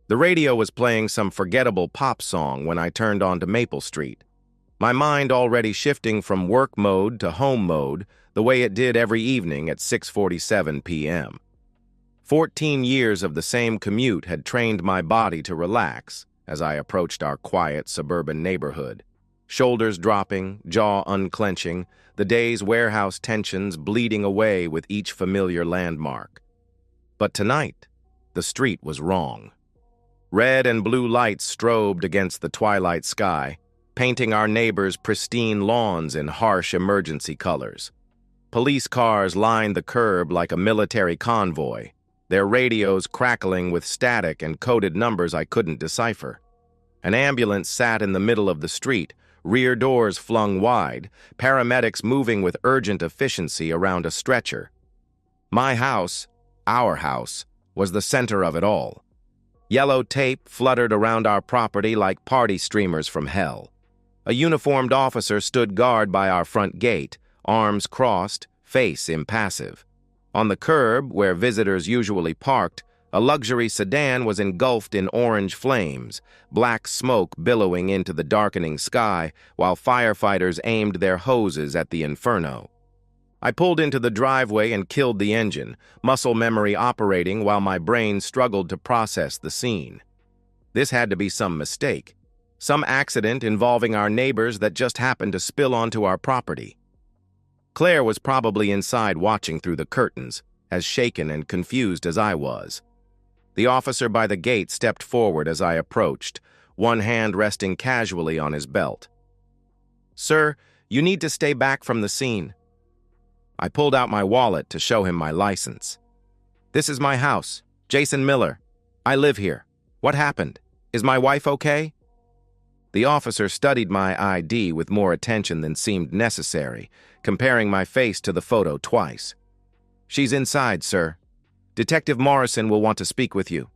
The radio was playing some forgettable pop song when I turned onto Maple Street, my mind already shifting from work mode to home mode the way it did every evening at 6:47 p.m. 14 years of the same commute had trained my body to relax as I approached our quiet suburban neighborhood. Shoulders dropping, jaw unclenching, the day's warehouse tensions bleeding away with each familiar landmark. But tonight, the street was wrong. Red and blue lights strobed against the twilight sky, painting our neighbors' pristine lawns in harsh emergency colors. Police cars lined the curb like a military convoy, their radios crackling with static and coded numbers I couldn't decipher. An ambulance sat in the middle of the street, rear doors flung wide, paramedics moving with urgent efficiency around a stretcher. My house, our house, was the center of it all. Yellow tape fluttered around our property like party streamers from hell. A uniformed officer stood guard by our front gate, arms crossed, face impassive. On the curb, where visitors usually parked, a luxury sedan was engulfed in orange flames, black smoke billowing into the darkening sky while firefighters aimed their hoses at the inferno. I pulled into the driveway and killed the engine, muscle memory operating while my brain struggled to process the scene. This had to be some mistake, some accident involving our neighbors that just happened to spill onto our property. Claire was probably inside watching through the curtains, as shaken and confused as I was. The officer by the gate stepped forward as I approached, one hand resting casually on his belt. "Sir, you need to stay back from the scene." I pulled out my wallet to show him my license. "This is my house, Jason Miller. I live here. What happened? Is my wife okay?" The officer studied my ID with more attention than seemed necessary, comparing my face to the photo twice. "She's inside, sir. Detective Morrison will want to speak with you."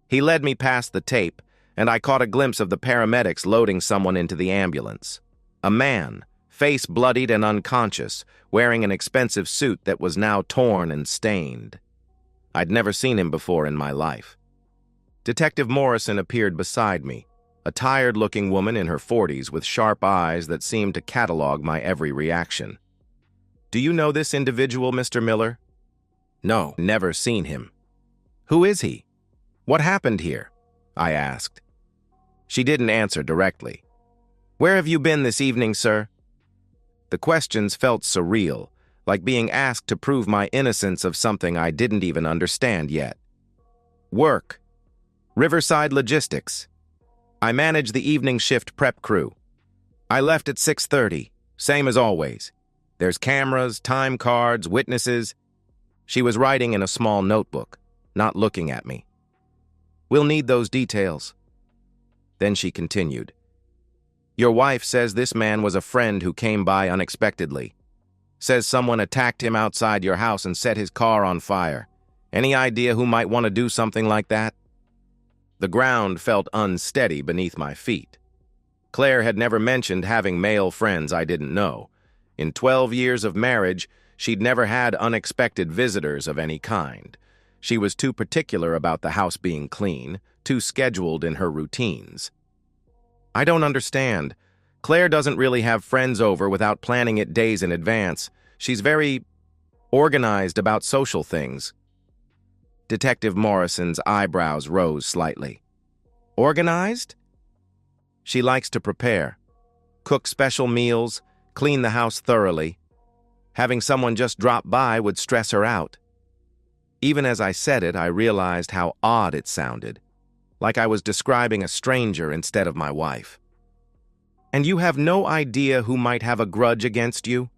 He led me past the tape, and I caught a glimpse of the paramedics loading someone into the ambulance. A man, face bloodied and unconscious, wearing an expensive suit that was now torn and stained. I'd never seen him before in my life. Detective Morrison appeared beside me, a tired-looking woman in her 40s with sharp eyes that seemed to catalog my every reaction. "Do you know this individual, Mr. Miller?" "No, never seen him." "Who is he? What happened here?" I asked. She didn't answer directly. "Where have you been this evening, sir?" The questions felt surreal, like being asked to prove my innocence of something I didn't even understand yet. "Work. Riverside Logistics. I manage the evening shift prep crew. I left at 6:30, same as always. There's cameras, time cards, witnesses." She was writing in a small notebook, not looking at me. "We'll need those details." Then she continued. "Your wife says this man was a friend who came by unexpectedly. Says someone attacked him outside your house and set his car on fire. Any idea who might want to do something like that?" The ground felt unsteady beneath my feet. Claire had never mentioned having male friends I didn't know. In 12 years of marriage, she'd never had unexpected visitors of any kind. She was too particular about the house being clean, too scheduled in her routines. "I don't understand. Claire doesn't really have friends over without planning it days in advance. She's very organized about social things." Detective Morrison's eyebrows rose slightly. "Organized?" "She likes to prepare, cook special meals, clean the house thoroughly. Having someone just drop by would stress her out." Even as I said it, I realized how odd it sounded, like I was describing a stranger instead of my wife. "And you have no idea who might have a grudge against you?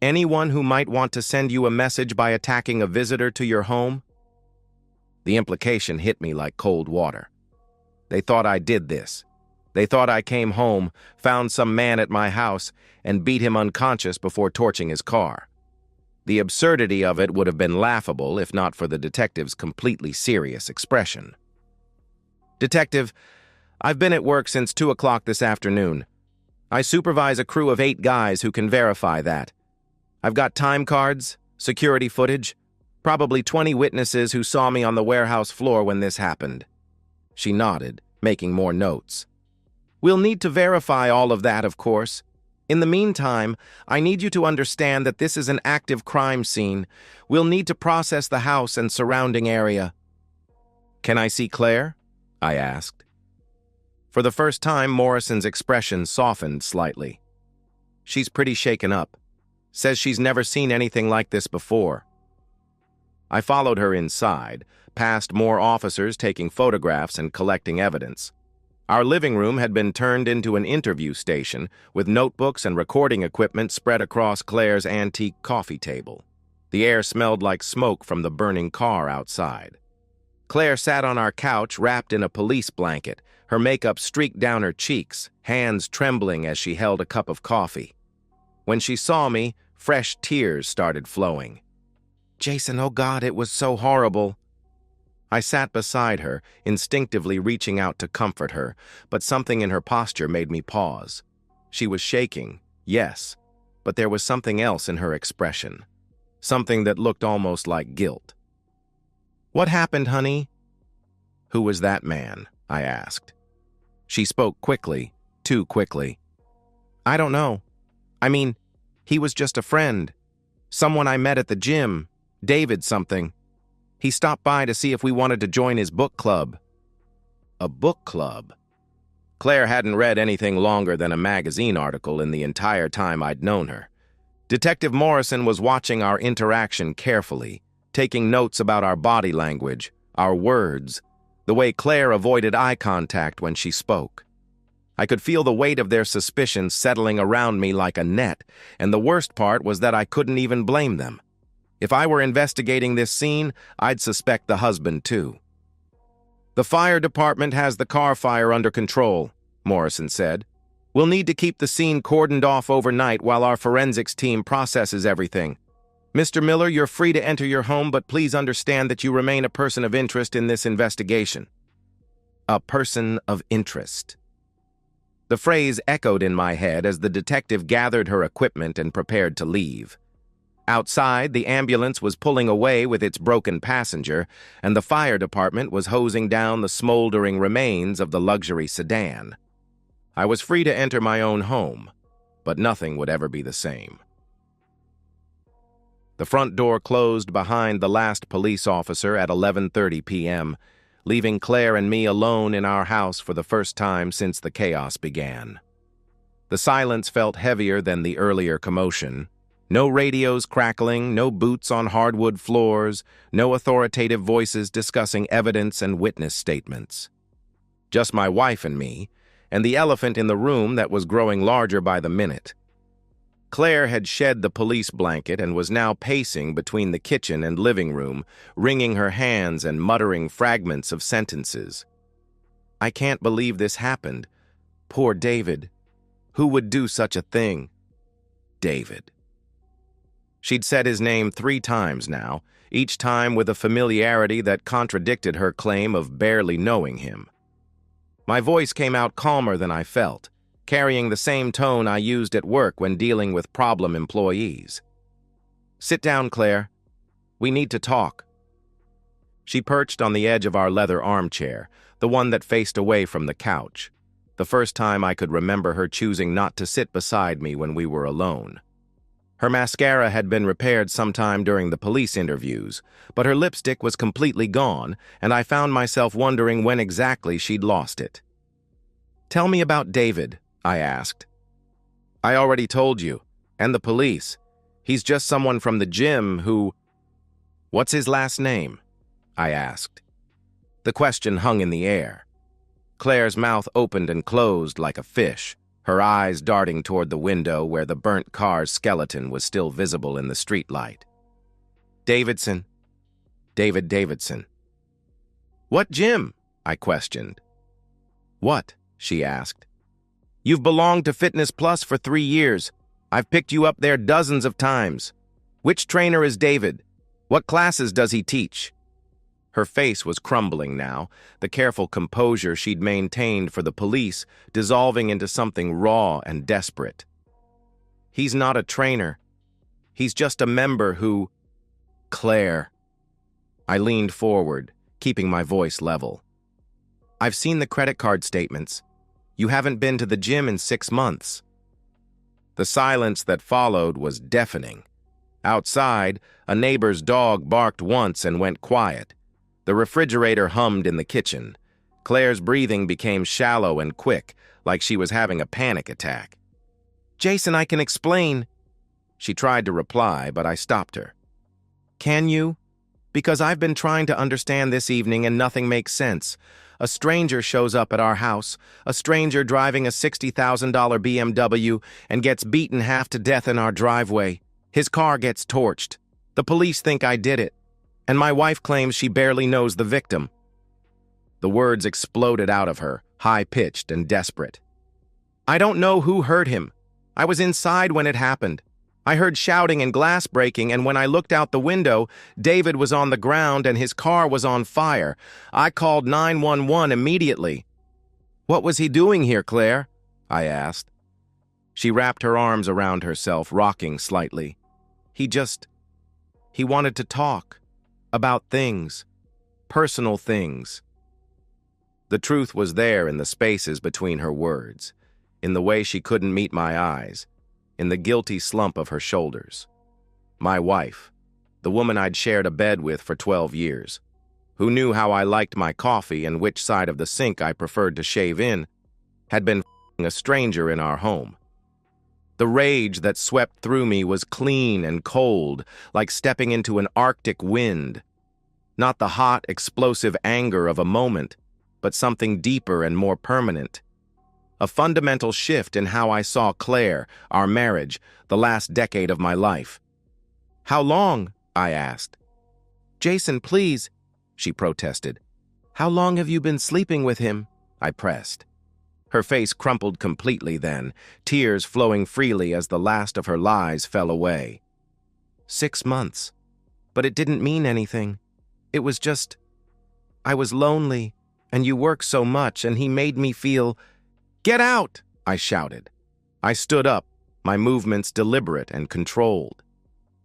Anyone who might want to send you a message by attacking a visitor to your home?" The implication hit me like cold water. They thought I did this. They thought I came home, found some man at my house, and beat him unconscious before torching his car. The absurdity of it would have been laughable if not for the detective's completely serious expression. "Detective, I've been at work since 2 o'clock this afternoon. I supervise a crew of 8 guys who can verify that. I've got time cards, security footage, probably 20 witnesses who saw me on the warehouse floor when this happened. She nodded, making more notes. We'll need to verify all of that, of course. In the meantime, I need you to understand that this is an active crime scene. We'll need to process the house and surrounding area. Can I see Claire? I asked. For the first time, Morrison's expression softened slightly. She's pretty shaken up. Says she's never seen anything like this before. I followed her inside, past more officers taking photographs and collecting evidence. Our living room had been turned into an interview station, with notebooks and recording equipment spread across Claire's antique coffee table. The air smelled like smoke from the burning car outside. Claire sat on our couch wrapped in a police blanket, her makeup streaked down her cheeks, hands trembling as she held a cup of coffee. When she saw me, fresh tears started flowing. Jason, oh God, it was so horrible. I sat beside her, instinctively reaching out to comfort her, but something in her posture made me pause. She was shaking, yes, but there was something else in her expression. Something that looked almost like guilt. What happened, honey? Who was that man? I asked. She spoke quickly, too quickly. I don't know. I mean, he was just a friend. Someone I met at the gym, David something. He stopped by to see if we wanted to join his book club. A book club? Claire hadn't read anything longer than a magazine article in the entire time I'd known her. Detective Morrison was watching our interaction carefully, taking notes about our body language, our words, the way Claire avoided eye contact when she spoke. I could feel the weight of their suspicions settling around me like a net, and the worst part was that I couldn't even blame them. If I were investigating this scene, I'd suspect the husband too. The fire department has the car fire under control, Morrison said. We'll need to keep the scene cordoned off overnight while our forensics team processes everything. Mr. Miller, you're free to enter your home, but please understand that you remain a person of interest in this investigation. A person of interest. The phrase echoed in my head as the detective gathered her equipment and prepared to leave. Outside, the ambulance was pulling away with its broken passenger, and the fire department was hosing down the smoldering remains of the luxury sedan. I was free to enter my own home, but nothing would ever be the same. The front door closed behind the last police officer at 11:30 p.m., leaving Claire and me alone in our house for the first time since the chaos began. The silence felt heavier than the earlier commotion. No radios crackling, no boots on hardwood floors, no authoritative voices discussing evidence and witness statements. Just my wife and me, and the elephant in the room that was growing larger by the minute. Claire had shed the police blanket and was now pacing between the kitchen and living room, wringing her hands and muttering fragments of sentences. I can't believe this happened. Poor David. Who would do such a thing? David. She'd said his name 3 times now, each time with a familiarity that contradicted her claim of barely knowing him. My voice came out calmer than I felt, carrying the same tone I used at work when dealing with problem employees. Sit down, Claire. We need to talk. She perched on the edge of our leather armchair, the one that faced away from the couch, the first time I could remember her choosing not to sit beside me when we were alone. Her mascara had been repaired sometime during the police interviews, but her lipstick was completely gone, and I found myself wondering when exactly she'd lost it. Tell me about David, I asked. I already told you, and the police. He's just someone from the gym who... What's his last name? I asked. The question hung in the air. Claire's mouth opened and closed like a fish, her eyes darting toward the window where the burnt car's skeleton was still visible in the streetlight. Davidson. David Davidson. What gym? I questioned. What? She asked. You've belonged to Fitness Plus for 3 years. I've picked you up there dozens of times. Which trainer is David? What classes does he teach? Her face was crumbling now, the careful composure she'd maintained for the police dissolving into something raw and desperate. He's not a trainer. He's just a member who... Claire. I leaned forward, keeping my voice level. I've seen the credit card statements. You haven't been to the gym in 6 months." The silence that followed was deafening. Outside, a neighbor's dog barked once and went quiet. The refrigerator hummed in the kitchen. Claire's breathing became shallow and quick, like she was having a panic attack. "Jason, I can explain." She tried to reply, but I stopped her. "Can you? Because I've been trying to understand this evening and nothing makes sense. A stranger shows up at our house, a stranger driving a $60,000 BMW, and gets beaten half to death in our driveway. His car gets torched. The police think I did it, and my wife claims she barely knows the victim." The words exploded out of her, high-pitched and desperate. "I don't know who hurt him. I was inside when it happened. I heard shouting and glass breaking, and when I looked out the window, David was on the ground and his car was on fire. I called 911 immediately." "What was he doing here, Claire?" I asked. She wrapped her arms around herself, rocking slightly. He wanted to talk. About things. Personal things." The truth was there in the spaces between her words, in the way she couldn't meet my eyes, in the guilty slump of her shoulders. My wife, the woman I'd shared a bed with for 12 years, who knew how I liked my coffee and which side of the sink I preferred to shave in, had been a stranger in our home. The rage that swept through me was clean and cold, like stepping into an Arctic wind. Not the hot, explosive anger of a moment, but something deeper and more permanent. A fundamental shift in how I saw Claire, our marriage, the last decade of my life. "How long?" I asked. "Jason, please," she protested. "How long have you been sleeping with him?" I pressed. Her face crumpled completely then, tears flowing freely as the last of her lies fell away. 6 months. But it didn't mean anything. It was just, I was lonely, and you work so much, and he made me feel... "Get out!" I shouted. I stood up, my movements deliberate and controlled.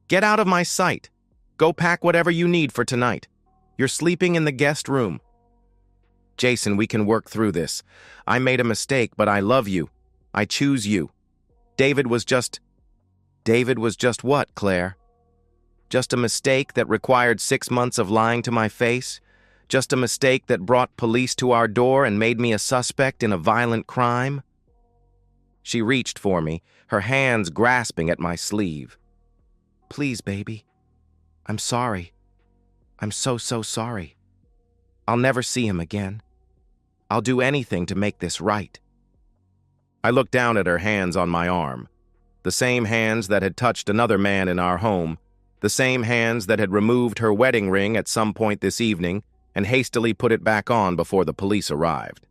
"Get out of my sight. Go pack whatever you need for tonight. You're sleeping in the guest room." "Jason, we can work through this. I made a mistake, but I love you. I choose you. David was just what, Claire? Just a mistake that required 6 months of lying to my face? Just a mistake that brought police to our door and made me a suspect in a violent crime?" She reached for me, her hands grasping at my sleeve. "Please, baby. I'm sorry. I'm so sorry. I'll never see him again. I'll do anything to make this right." I looked down at her hands on my arm, the same hands that had touched another man in our home, the same hands that had removed her wedding ring at some point this evening and hastily put it back on before the police arrived.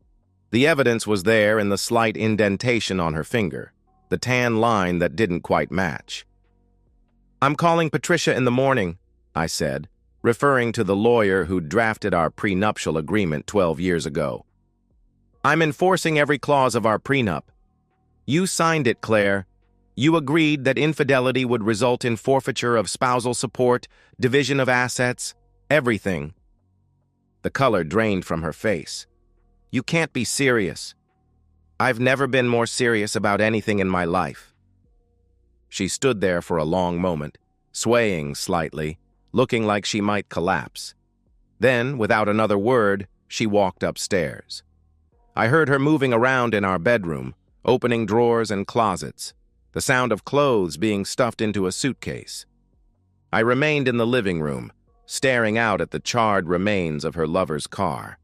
The evidence was there in the slight indentation on her finger, the tan line that didn't quite match. "I'm calling Patricia in the morning," I said, referring to the lawyer who drafted our prenuptial agreement 12 years ago. "I'm enforcing every clause of our prenup. You signed it, Claire. You agreed that infidelity would result in forfeiture of spousal support, division of assets, everything." The color drained from her face. "You can't be serious." "I've never been more serious about anything in my life." She stood there for a long moment, swaying slightly, looking like she might collapse. Then, without another word, she walked upstairs. I heard her moving around in our bedroom, opening drawers and closets, the sound of clothes being stuffed into a suitcase. I remained in the living room, staring out at the charred remains of her lover's car.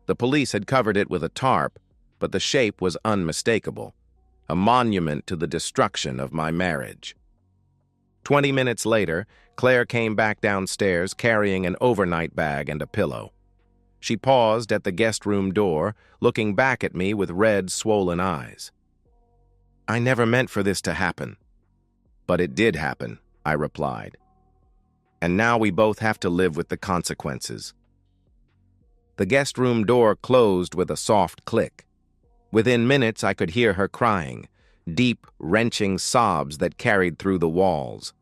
The police had covered it with a tarp, but the shape was unmistakable, a monument to the destruction of my marriage. 20 minutes later, Claire came back downstairs carrying an overnight bag and a pillow. She paused at the guest room door, looking back at me with red, swollen eyes. "I never meant for this to happen." "But it did happen," I replied. "And now we both have to live with the consequences." The guest room door closed with a soft click. Within minutes, I could hear her crying, deep, wrenching sobs that carried through the walls.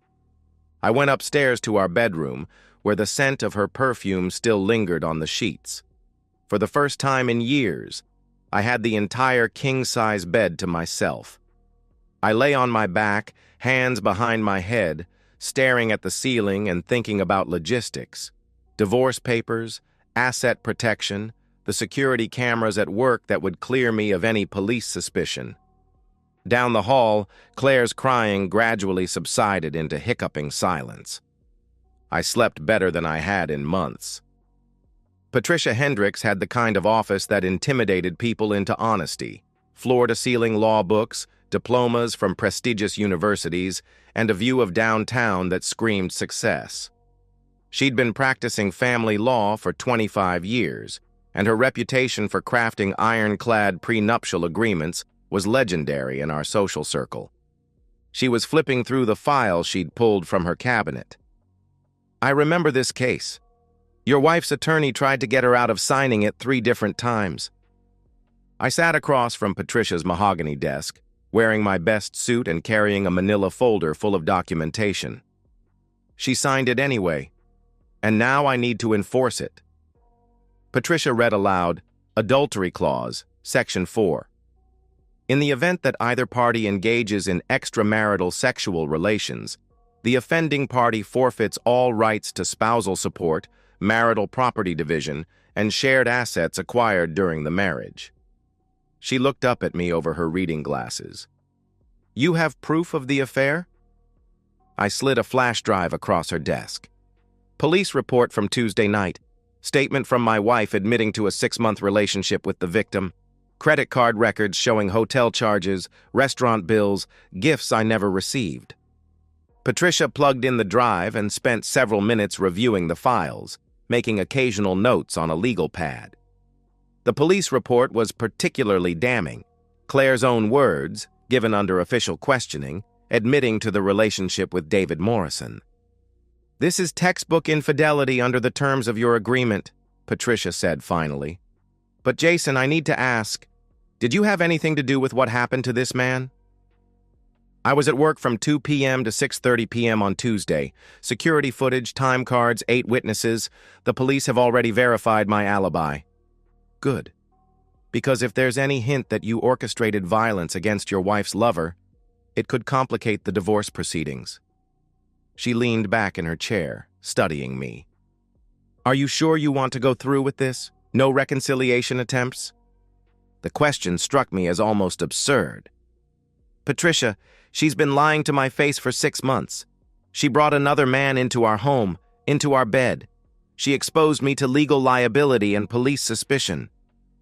I went upstairs to our bedroom, where the scent of her perfume still lingered on the sheets. For the first time in years, I had the entire king-size bed to myself. I lay on my back, hands behind my head, staring at the ceiling and thinking about logistics. Divorce papers, asset protection, the security cameras at work that would clear me of any police suspicion. Down the hall, Claire's crying gradually subsided into hiccuping silence. I slept better than I had in months. Patricia Hendricks had the kind of office that intimidated people into honesty. Floor-to-ceiling law books, diplomas from prestigious universities, and a view of downtown that screamed success. She'd been practicing family law for 25 years, and her reputation for crafting ironclad prenuptial agreements was legendary in our social circle. She was flipping through the files she'd pulled from her cabinet. "I remember this case. Your wife's attorney tried to get her out of signing it 3 different times." I sat across from Patricia's mahogany desk, wearing my best suit and carrying a manila folder full of documentation. "She signed it anyway, and now I need to enforce it." Patricia read aloud, "Adultery Clause, Section 4. In the event that either party engages in extramarital sexual relations, the offending party forfeits all rights to spousal support, marital property division, and shared assets acquired during the marriage." She looked up at me over her reading glasses. "You have proof of the affair?" I slid a flash drive across her desk. "Police report from Tuesday night. Statement from my wife admitting to a 6-month relationship with the victim. Credit card records showing hotel charges, restaurant bills, gifts I never received." Patricia plugged in the drive and spent several minutes reviewing the files, making occasional notes on a legal pad. The police report was particularly damning. Claire's own words, given under official questioning, admitting to the relationship with David Morrison. "This is textbook infidelity under the terms of your agreement," Patricia said finally. "But Jason, I need to ask, did you have anything to do with what happened to this man?" "I was at work from 2 p.m. to 6:30 p.m. on Tuesday. Security footage, time cards, 8 witnesses. The police have already verified my alibi." "Good. Because if there's any hint that you orchestrated violence against your wife's lover, it could complicate the divorce proceedings." She leaned back in her chair, studying me. "Are you sure you want to go through with this? No reconciliation attempts?" The question struck me as almost absurd. "Patricia, she's been lying to my face for 6 months. She brought another man into our home, into our bed. She exposed me to legal liability and police suspicion.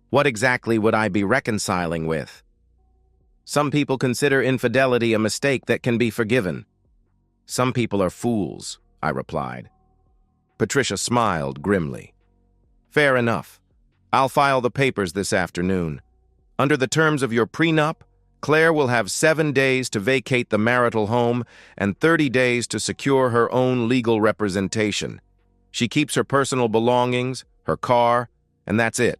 What exactly would I be reconciling with?" "Some people consider infidelity a mistake that can be forgiven." "Some people are fools," I replied. Patricia smiled grimly. "Fair enough. I'll file the papers this afternoon. Under the terms of your prenup, Claire will have 7 days to vacate the marital home and 30 days to secure her own legal representation. She keeps her personal belongings, her car, and that's it.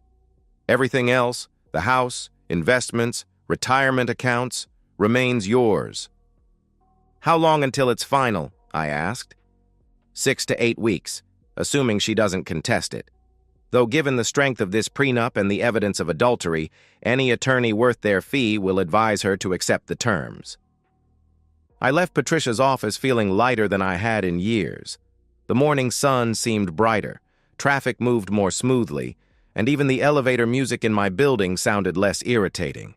Everything else, the house, investments, retirement accounts, remains yours." "How long until it's final?" I asked. 6 to 8 weeks, assuming she doesn't contest it. Though given the strength of this prenup and the evidence of adultery, any attorney worth their fee will advise her to accept the terms. I left Patricia's office feeling lighter than I had in years. The morning sun seemed brighter, traffic moved more smoothly, and even the elevator music in my building sounded less irritating.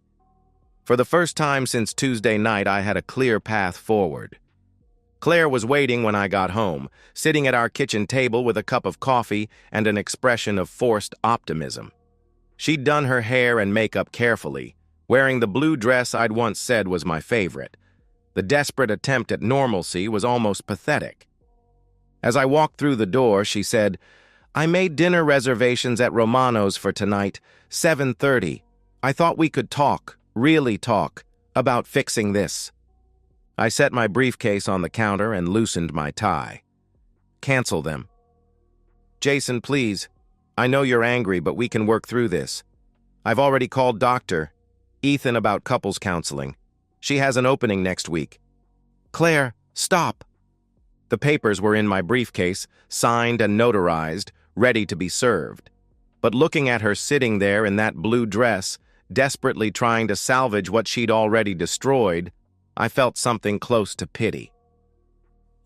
For the first time since Tuesday night, I had a clear path forward. Claire was waiting when I got home, sitting at our kitchen table with a cup of coffee and an expression of forced optimism. She'd done her hair and makeup carefully, wearing the blue dress I'd once said was my favorite. The desperate attempt at normalcy was almost pathetic. As I walked through the door, she said, "I made dinner reservations at Romano's for tonight, 7:30. I thought we could talk, really talk, about fixing this." I set my briefcase on the counter and loosened my tie. "Cancel them." "Jason, please. I know you're angry, but we can work through this. I've already called Dr. Ethan about couples counseling. She has an opening next week." "Claire, stop." The papers were in my briefcase, signed and notarized, ready to be served. But looking at her sitting there in that blue dress, desperately trying to salvage what she'd already destroyed, I felt something close to pity.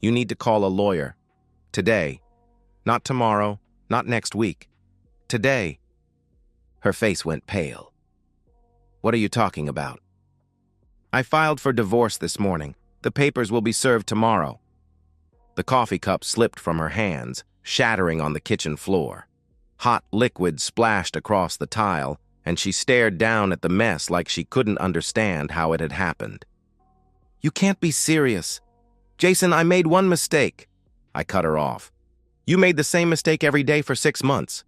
You need to call a lawyer. Today. Not tomorrow, not next week. Today. Her face went pale. What are you talking about? I filed for divorce this morning. The papers will be served tomorrow. The coffee cup slipped from her hands, shattering on the kitchen floor. Hot liquid splashed across the tile, and she stared down at the mess like she couldn't understand how it had happened. You can't be serious. Jason, I made one mistake. I cut her off. You made the same mistake every day for 6 months.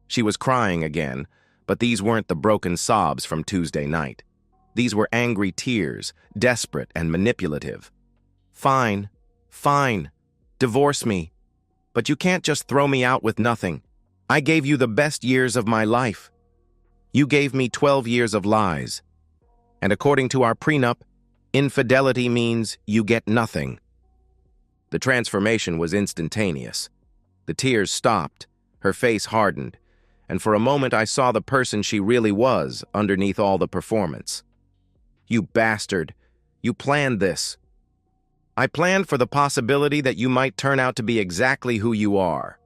She was crying again, but these weren't the broken sobs from Tuesday night. These were angry tears, desperate and manipulative. Fine, fine. Divorce me. But you can't just throw me out with nothing. I gave you the best years of my life. You gave me 12 years of lies. And according to our prenup, infidelity means you get nothing. The transformation was instantaneous. The tears stopped, her face hardened, and for a moment I saw the person she really was underneath all the performance. You bastard. You planned this. I planned for the possibility that you might turn out to be exactly who you are.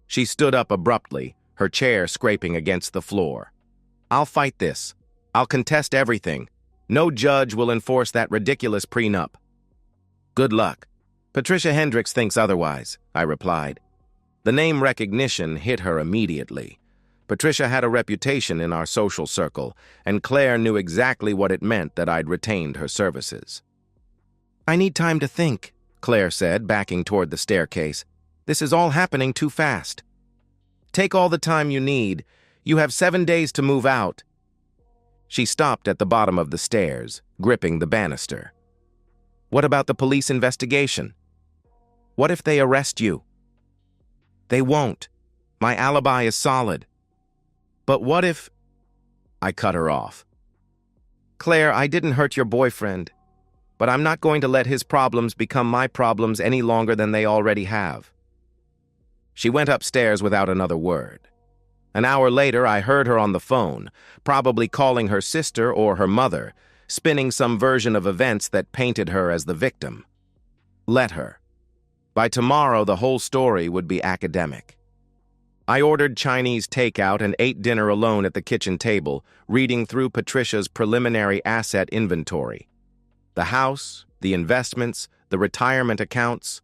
She stood up abruptly, her chair scraping against the floor. I'll fight this. I'll contest everything. No judge will enforce that ridiculous prenup. Good luck. Patricia Hendricks thinks otherwise, I replied. The name recognition hit her immediately. Patricia had a reputation in our social circle, and Claire knew exactly what it meant that I'd retained her services. I need time to think, Claire said, backing toward the staircase. This is all happening too fast. Take all the time you need. You have 7 days to move out. She stopped at the bottom of the stairs, gripping the banister. What about the police investigation? What if they arrest you? They won't. My alibi is solid. But what if... I cut her off. Claire, I didn't hurt your boyfriend, but I'm not going to let his problems become my problems any longer than they already have. She went upstairs without another word. An hour later, I heard her on the phone, probably calling her sister or her mother, spinning some version of events that painted her as the victim. Let her. By tomorrow, the whole story would be academic. I ordered Chinese takeout and ate dinner alone at the kitchen table, reading through Patricia's preliminary asset inventory. The house, the investments, the retirement accounts,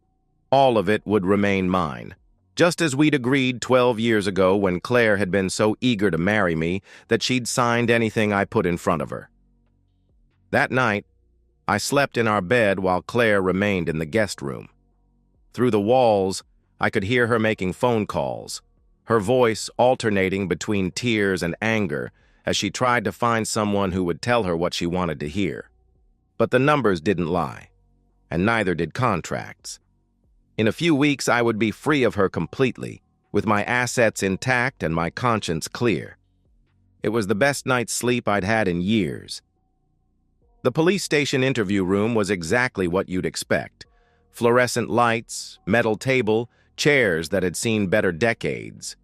all of it would remain mine. Just as we'd agreed 12 years ago when Claire had been so eager to marry me that she'd signed anything I put in front of her. That night, I slept in our bed while Claire remained in the guest room. Through the walls, I could hear her making phone calls, her voice alternating between tears and anger as she tried to find someone who would tell her what she wanted to hear. But the numbers didn't lie, and neither did contracts. In a few weeks, I would be free of her completely, with my assets intact and my conscience clear. It was the best night's sleep I'd had in years. The police station interview room was exactly what you'd expect. Fluorescent lights, metal table, chairs that had seen better decades.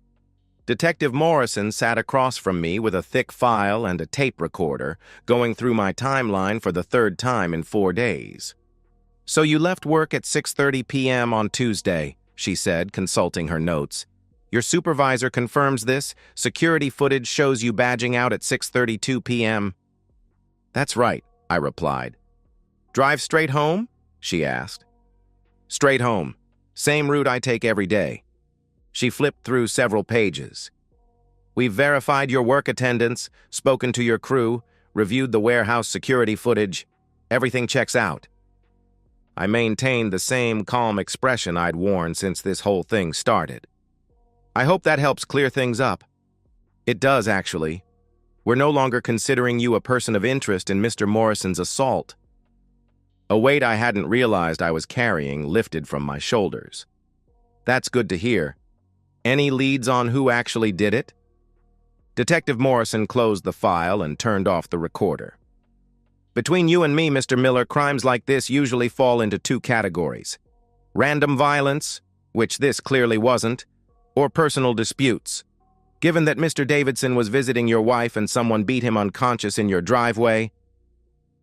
Detective Morrison sat across from me with a thick file and a tape recorder, going through my timeline for the 3rd time in 4 days. So you left work at 6:30 p.m. on Tuesday, she said, consulting her notes. Your supervisor confirms this. Security footage shows you badging out at 6:32 p.m. That's right, I replied. Drive straight home? She asked. Straight home. Same route I take every day. She flipped through several pages. We've verified your work attendance, spoken to your crew, reviewed the warehouse security footage. Everything checks out. I maintained the same calm expression I'd worn since this whole thing started. I hope that helps clear things up. It does, actually. We're no longer considering you a person of interest in Mr. Morrison's assault. A weight I hadn't realized I was carrying lifted from my shoulders. That's good to hear. Any leads on who actually did it? Detective Morrison closed the file and turned off the recorder. Between you and me, Mr. Miller, crimes like this usually fall into 2 categories. Random violence, which this clearly wasn't, or personal disputes. Given that Mr. Davidson was visiting your wife and someone beat him unconscious in your driveway,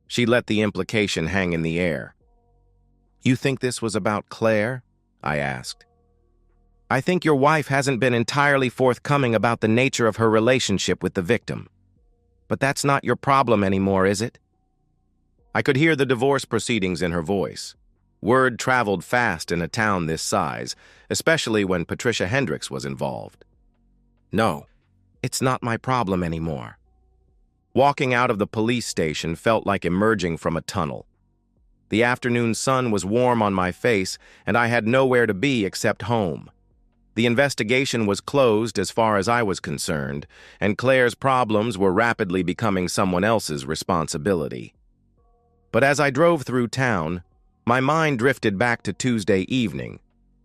she let the implication hang in the air. You think this was about Claire? I asked. I think your wife hasn't been entirely forthcoming about the nature of her relationship with the victim. But that's not your problem anymore, is it? I could hear the divorce proceedings in her voice. Word traveled fast in a town this size, especially when Patricia Hendricks was involved. No, it's not my problem anymore. Walking out of the police station felt like emerging from a tunnel. The afternoon sun was warm on my face, and I had nowhere to be except home. The investigation was closed as far as I was concerned, and Claire's problems were rapidly becoming someone else's responsibility. But as I drove through town, my mind drifted back to Tuesday evening,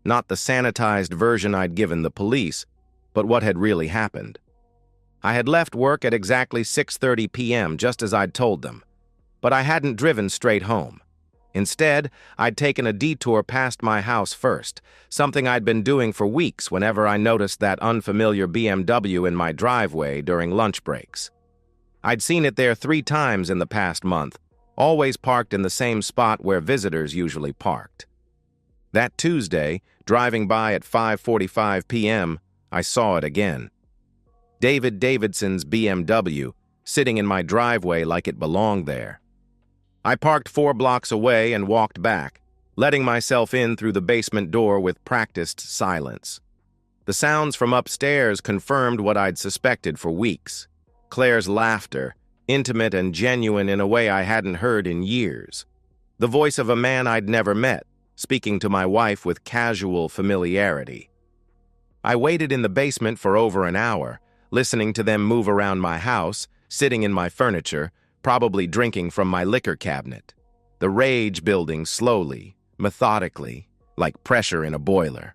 not the sanitized version I'd given the police, but what had really happened. I had left work at exactly 6:30 p.m., just as I'd told them, but I hadn't driven straight home. Instead, I'd taken a detour past my house first, something I'd been doing for weeks whenever I noticed that unfamiliar BMW in my driveway during lunch breaks. I'd seen it there 3 times in the past month, always parked in the same spot where visitors usually parked. That Tuesday, driving by at 5:45 p.m., I saw it again. David Davidson's BMW, sitting in my driveway like it belonged there. I parked 4 blocks away and walked back, letting myself in through the basement door with practiced silence. The sounds from upstairs confirmed what I'd suspected for weeks. Claire's laughter, intimate and genuine in a way I hadn't heard in years. The voice of a man I'd never met, speaking to my wife with casual familiarity. I waited in the basement for over an hour, listening to them move around my house, sitting in my furniture, probably drinking from my liquor cabinet. The rage building slowly, methodically, like pressure in a boiler.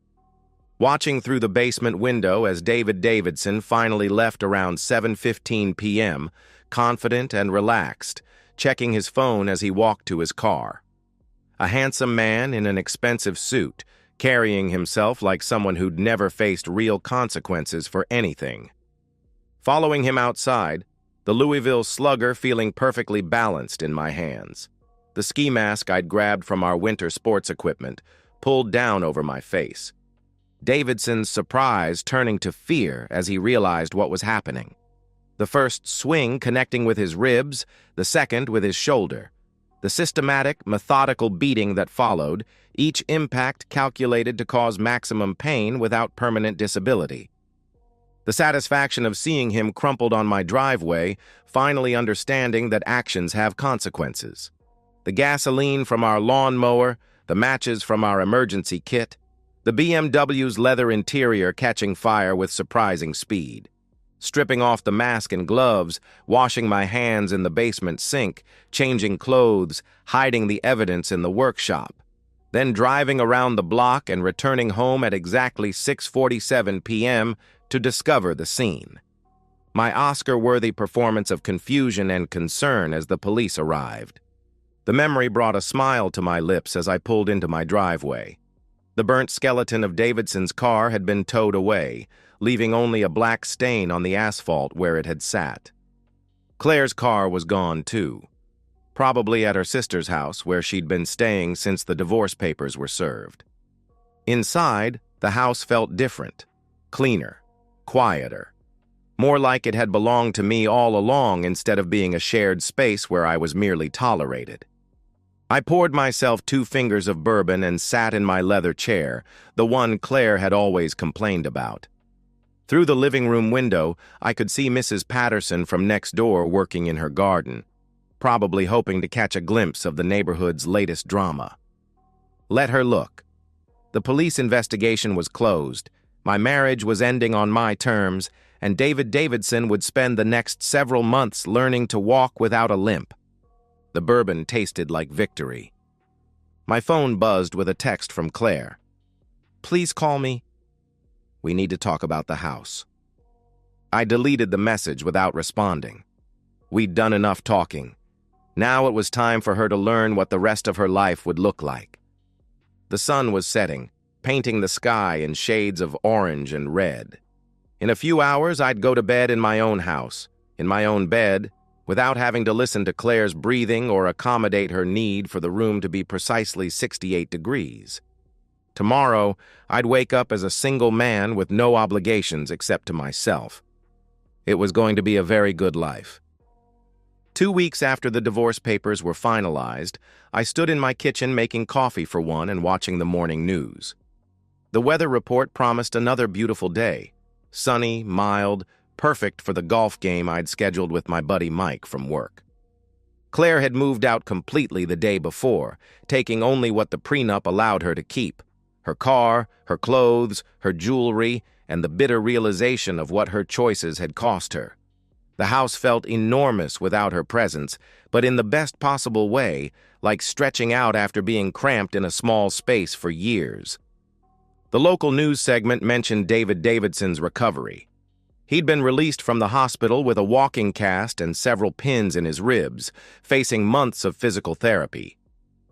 Watching through the basement window as David Davidson finally left around 7:15 p.m., confident and relaxed, checking his phone as he walked to his car. A handsome man in an expensive suit, carrying himself like someone who'd never faced real consequences for anything. Following him outside, the Louisville Slugger feeling perfectly balanced in my hands. The ski mask I'd grabbed from our winter sports equipment pulled down over my face. Davidson's surprise turning to fear as he realized what was happening. The first swing connecting with his ribs, the second with his shoulder. The systematic, methodical beating that followed, each impact calculated to cause maximum pain without permanent disability. The satisfaction of seeing him crumpled on my driveway, finally understanding that actions have consequences. The gasoline from our lawnmower, the matches from our emergency kit, the BMW's leather interior catching fire with surprising speed. Stripping off the mask and gloves, washing my hands in the basement sink, changing clothes, hiding the evidence in the workshop. Then driving around the block and returning home at exactly 6:47 p.m. to discover the scene. My Oscar-worthy performance of confusion and concern as the police arrived. The memory brought a smile to my lips as I pulled into my driveway. The burnt skeleton of Davidson's car had been towed away, leaving only a black stain on the asphalt where it had sat. Claire's car was gone too, probably at her sister's house where she'd been staying since the divorce papers were served. Inside, the house felt different, cleaner, quieter, more like it had belonged to me all along instead of being a shared space where I was merely tolerated. I poured myself 2 fingers of bourbon and sat in my leather chair, the one Claire had always complained about. Through the living room window, I could see Mrs. Patterson from next door working in her garden, probably hoping to catch a glimpse of the neighborhood's latest drama. Let her look. The police investigation was closed, my marriage was ending on my terms, and David Davidson would spend the next several months learning to walk without a limp. The bourbon tasted like victory. My phone buzzed with a text from Claire. "Please call me. We need to talk about the house." I deleted the message without responding. We'd done enough talking. Now it was time for her to learn what the rest of her life would look like. The sun was setting, painting the sky in shades of orange and red. In a few hours, I'd go to bed in my own house, in my own bed, without having to listen to Claire's breathing or accommodate her need for the room to be precisely 68 degrees. Tomorrow, I'd wake up as a single man with no obligations except to myself. It was going to be a very good life. 2 weeks after the divorce papers were finalized, I stood in my kitchen making coffee for one and watching the morning news. The weather report promised another beautiful day. Sunny, mild, perfect for the golf game I'd scheduled with my buddy Mike from work. Claire had moved out completely the day before, taking only what the prenup allowed her to keep: her car, her clothes, her jewelry, and the bitter realization of what her choices had cost her. The house felt enormous without her presence, but in the best possible way, like stretching out after being cramped in a small space for years. The local news segment mentioned David Davidson's recovery. He'd been released from the hospital with a walking cast and several pins in his ribs, facing months of physical therapy.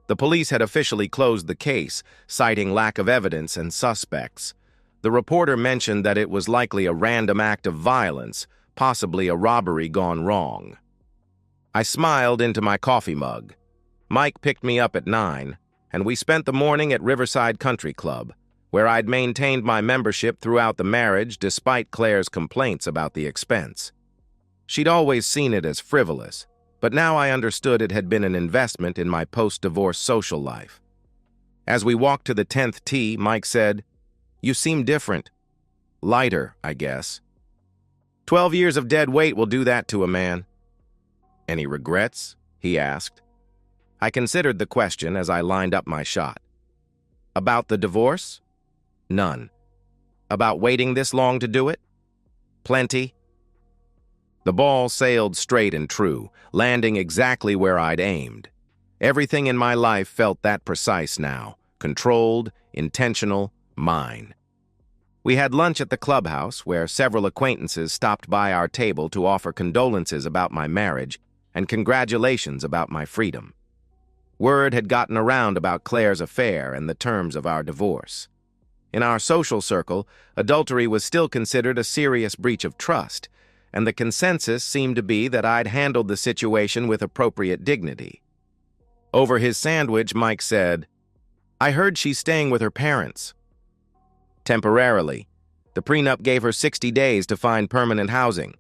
The police had officially closed the case, citing lack of evidence and suspects. The reporter mentioned that it was likely a random act of violence, possibly a robbery gone wrong. I smiled into my coffee mug. Mike picked me up at 9, and we spent the morning at Riverside Country Club, where I'd maintained my membership throughout the marriage despite Claire's complaints about the expense. She'd always seen it as frivolous, but now I understood it had been an investment in my post-divorce social life. As we walked to the 10th tee, Mike said, "You seem different. Lighter, I guess. 12 years of dead weight will do that to a man." "Any regrets?" he asked. I considered the question as I lined up my shot. "About the divorce? None. About waiting this long to do it? Plenty." The ball sailed straight and true, landing exactly where I'd aimed. Everything in my life felt that precise now, controlled, intentional, mine. We had lunch at the clubhouse, where several acquaintances stopped by our table to offer condolences about my marriage and congratulations about my freedom. Word had gotten around about Claire's affair and the terms of our divorce. In our social circle, adultery was still considered a serious breach of trust, and the consensus seemed to be that I'd handled the situation with appropriate dignity. Over his sandwich, Mike said, "I heard she's staying with her parents." "Temporarily. The prenup gave her 60 days to find permanent housing."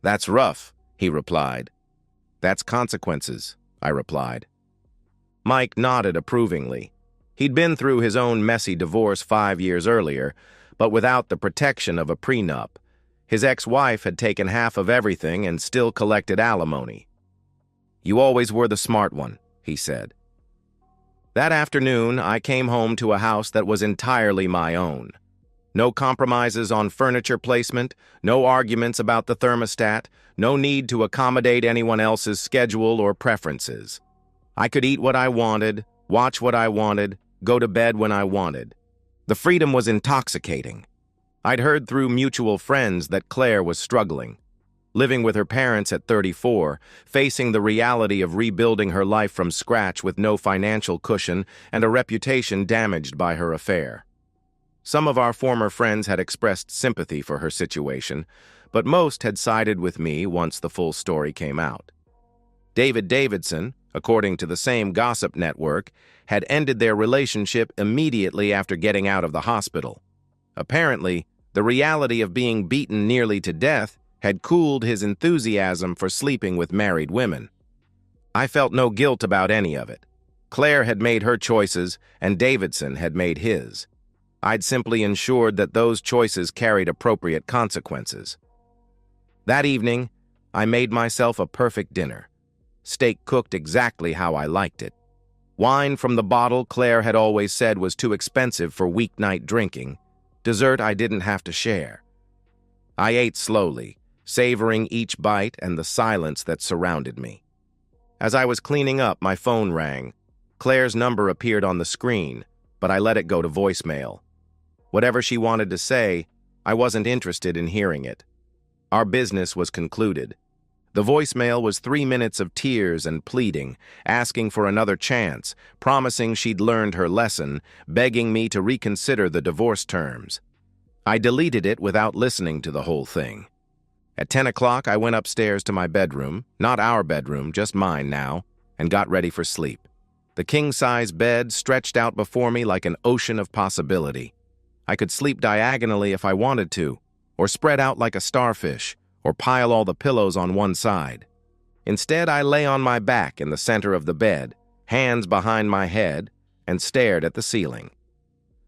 "That's rough," he replied. "That's consequences," I replied. Mike nodded approvingly. He'd been through his own messy divorce 5 years earlier, but without the protection of a prenup. His ex-wife had taken half of everything and still collected alimony. "You always were the smart one," he said. That afternoon, I came home to a house that was entirely my own. No compromises on furniture placement, no arguments about the thermostat, no need to accommodate anyone else's schedule or preferences. I could eat what I wanted, watch what I wanted, go to bed when I wanted. The freedom was intoxicating. I'd heard through mutual friends that Claire was struggling, living with her parents at 34, facing the reality of rebuilding her life from scratch with no financial cushion and a reputation damaged by her affair. Some of our former friends had expressed sympathy for her situation, but most had sided with me once the full story came out. David Davidson, according to the same gossip network, had ended their relationship immediately after getting out of the hospital. Apparently, the reality of being beaten nearly to death had cooled his enthusiasm for sleeping with married women. I felt no guilt about any of it. Claire had made her choices, and Davidson had made his. I'd simply ensured that those choices carried appropriate consequences. That evening, I made myself a perfect dinner. Steak cooked exactly how I liked it. Wine from the bottle Claire had always said was too expensive for weeknight drinking. Dessert I didn't have to share. I ate slowly, savoring each bite and the silence that surrounded me. As I was cleaning up, my phone rang. Claire's number appeared on the screen, but I let it go to voicemail. Whatever she wanted to say, I wasn't interested in hearing it. Our business was concluded. The voicemail was 3 minutes of tears and pleading, asking for another chance, promising she'd learned her lesson, begging me to reconsider the divorce terms. I deleted it without listening to the whole thing. At 10 o'clock, I went upstairs to my bedroom, not our bedroom, just mine now, and got ready for sleep. The king-size bed stretched out before me like an ocean of possibility. I could sleep diagonally if I wanted to, or spread out like a starfish, or pile all the pillows on one side. Instead, I lay on my back in the center of the bed, hands behind my head, and stared at the ceiling.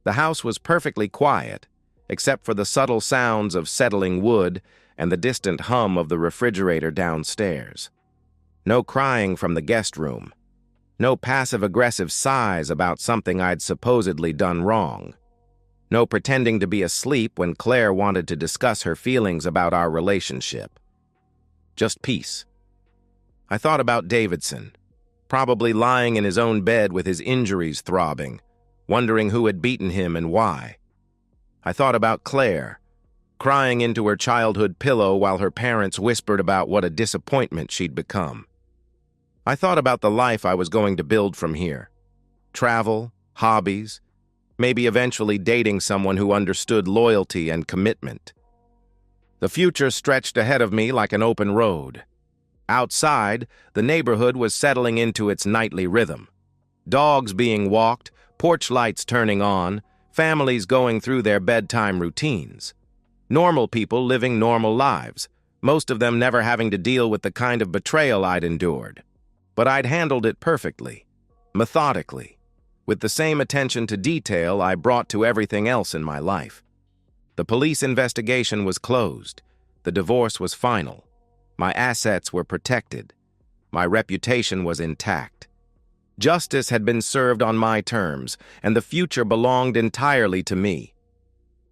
The house was perfectly quiet, except for the subtle sounds of settling wood and the distant hum of the refrigerator downstairs. No crying from the guest room. No passive-aggressive sighs about something I'd supposedly done wrong. No pretending to be asleep when Claire wanted to discuss her feelings about our relationship. Just peace. I thought about Davidson, probably lying in his own bed with his injuries throbbing, wondering who had beaten him and why. I thought about Claire, crying into her childhood pillow while her parents whispered about what a disappointment she'd become. I thought about the life I was going to build from here. Travel, hobbies, maybe eventually dating someone who understood loyalty and commitment. The future stretched ahead of me like an open road. Outside, the neighborhood was settling into its nightly rhythm. Dogs being walked, porch lights turning on, families going through their bedtime routines. Normal people living normal lives, most of them never having to deal with the kind of betrayal I'd endured. But I'd handled it perfectly, methodically, with the same attention to detail I brought to everything else in my life. The police investigation was closed. The divorce was final. My assets were protected. My reputation was intact. Justice had been served on my terms, and the future belonged entirely to me.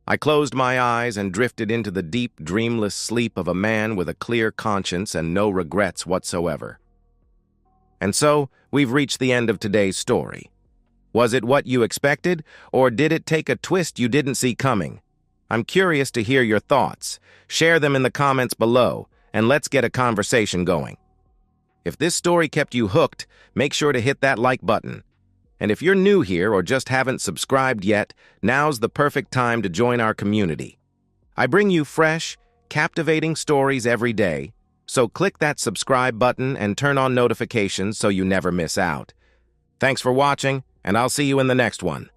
I closed my eyes and drifted into the deep, dreamless sleep of a man with a clear conscience and no regrets whatsoever. And so, we've reached the end of today's story. Was it what you expected, or did it take a twist you didn't see coming? I'm curious to hear your thoughts. Share them in the comments below, and let's get a conversation going. If this story kept you hooked, make sure to hit that like button. And if you're new here or just haven't subscribed yet, now's the perfect time to join our community. I bring you fresh, captivating stories every day, so click that subscribe button and turn on notifications so you never miss out. Thanks for watching, and I'll see you in the next one.